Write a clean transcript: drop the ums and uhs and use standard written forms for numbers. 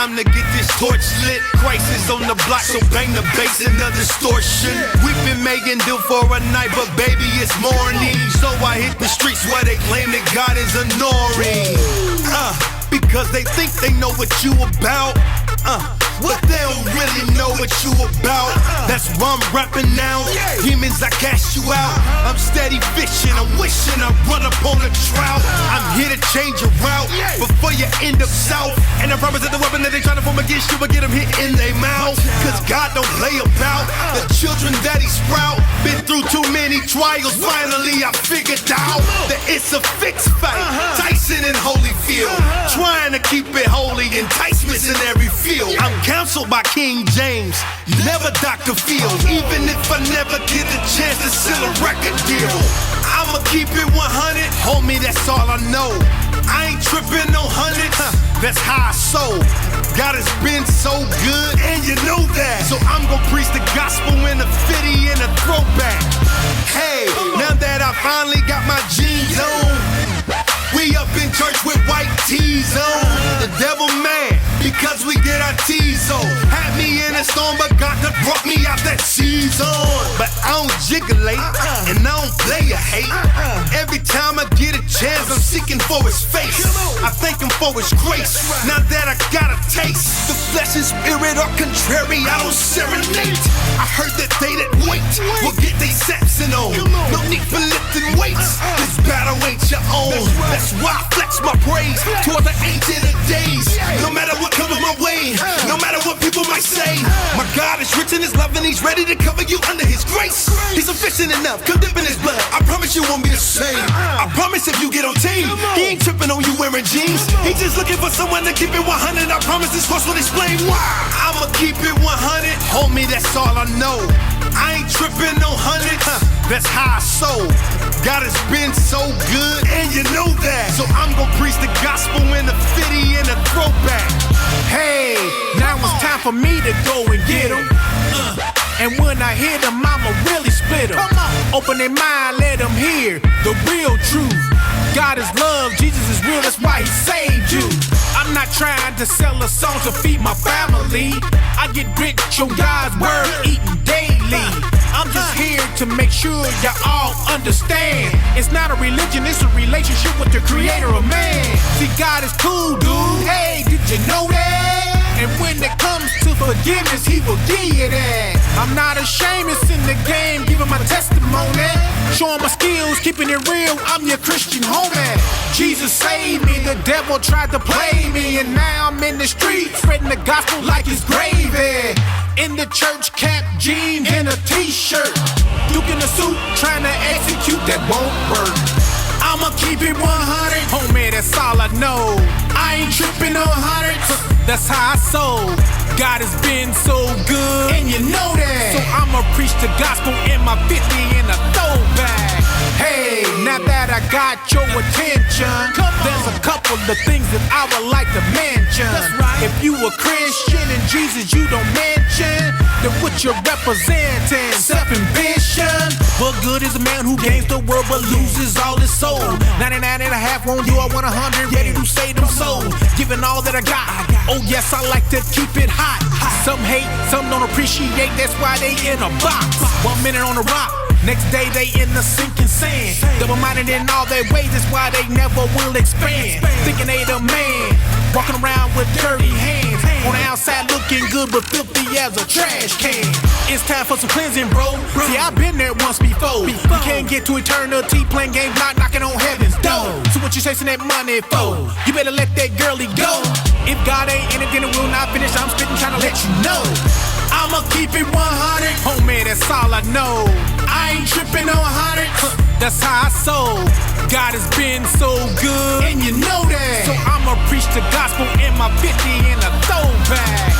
time to get this torch lit. Crisis on the block, so bang the bass and the distortion. We've been making do for a night, but baby, it's morning. So I hit the streets where they claim that God is ignoring. Because they think they know what you about. But they don't really know what you about. That's why I'm rapping now. Demons, I cast you out. I'm steady fishing, I'm wishing I run up on a trout. I'm here to change your route before you end up south. And I promise that the weapon that they try to form against you will get them hit in their mouth. Cause God don't play about the children that he sprout. Been through too many trials, finally I figured out that it's a fixed fight. Tyson and Holyfield, trying to keep it holy, enticements in every field. I'm counseled by King James, never Dr. Phil. Even if I never get a chance to seal a record deal, I'ma keep it 100, homie, that's all I know. I ain't tripping no hundreds, that's how I sold. God has been so good, and you know that. So I'm gon' preach the gospel in a 50 and a throwback. Hey, now that I finally got my jeans on, we up in church with white tees on. The devil mad because we get our tees on. Had me in a storm, but God that brought me out that season. But I don't jigglate, and I don't play a hate. Every time I get a chance, I'm seeking for his face. I thank him for his grace. Now that I got a taste, the flesh and spirit are contrary, I don't serenade. I heard that they that wait will get they Samson on. No need for lifting weights, this battle ain't your own. That's why I flex my praise toward the ancient of days. No matter what comes my way, no matter what people might say, my God is rich in his love and he's ready to cover you under his grace. He's sufficient enough, come dip in his blood. I promise you won't be the same. I promise if you get on team, he ain't tripping on you wearing jeans. He just looking for someone to keep it 100. I promise this course will explain why. I'ma keep it 100, homie, that's all I know. I ain't tripping no hundreds, that's how I sold. God has been so good, and you know that. So I'm gon' preach the gospel in a 50 and a throwback. Hey, now it's time for me to go and get them. And when I hear them, I'ma really split them. Open their mind, let them hear the real truth. God is love, Jesus is real, that's why he saved you. I'm not trying to sell a song to feed my family. I get rich on God's word, eating daily. I'm just here to make sure you all understand. It's not a religion, it's a relationship with the creator of man. See, God is cool, dude. Hey, did you know that? And when it comes to forgiveness, he will give you that. I'm not ashamed, it's in the game, giving my testimony. Showing my skills, keeping it real, I'm your Christian homie. Jesus saved me, the devil tried to play me. And now I'm in the streets, spreading the gospel like it's gravy. In the church cap, jeans, and a t-shirt. Duke in the suit, trying to execute, that won't work. I'ma keep it 100, homie, that's all I know. I ain't tripping on hundreds, that's how I sold. God has been so good, and you know that. So I'ma preach the gospel in my 50 and a throwback. Hey, now that I got your attention, there's a couple of things that I would like to mention. If you a Christian and Jesus you don't mention, then what you're representing, self-ambition. What good is a man who gains the world but loses all his soul? 99 and a half won't do, I want 100, ready to save them souls. Giving all that I got, oh yes, I like to keep it hot. Some hate, some don't appreciate, that's why they in a box. 1 minute on the rock, next day they in the sinking sand. Double-minded in all their ways, that's why they never will expand. Thinking they the man, walking around with dirty hands. On the outside looking good but filthy as a trash can. It's time for some cleansing, bro. See, I've been there once before. You can't get to eternity playing games, not knocking on heaven's door. So what you chasing that money for? You better let that girlie go. If God ain't in it, then it will not finish. I'm spitting, trying to let you know. I'ma keep it 100, homie, that's all I know. I ain't tripping on hundreds, that's how I sold. God has been so good, and you know that. So I'ma preach the gospel in my 50 and a throwback.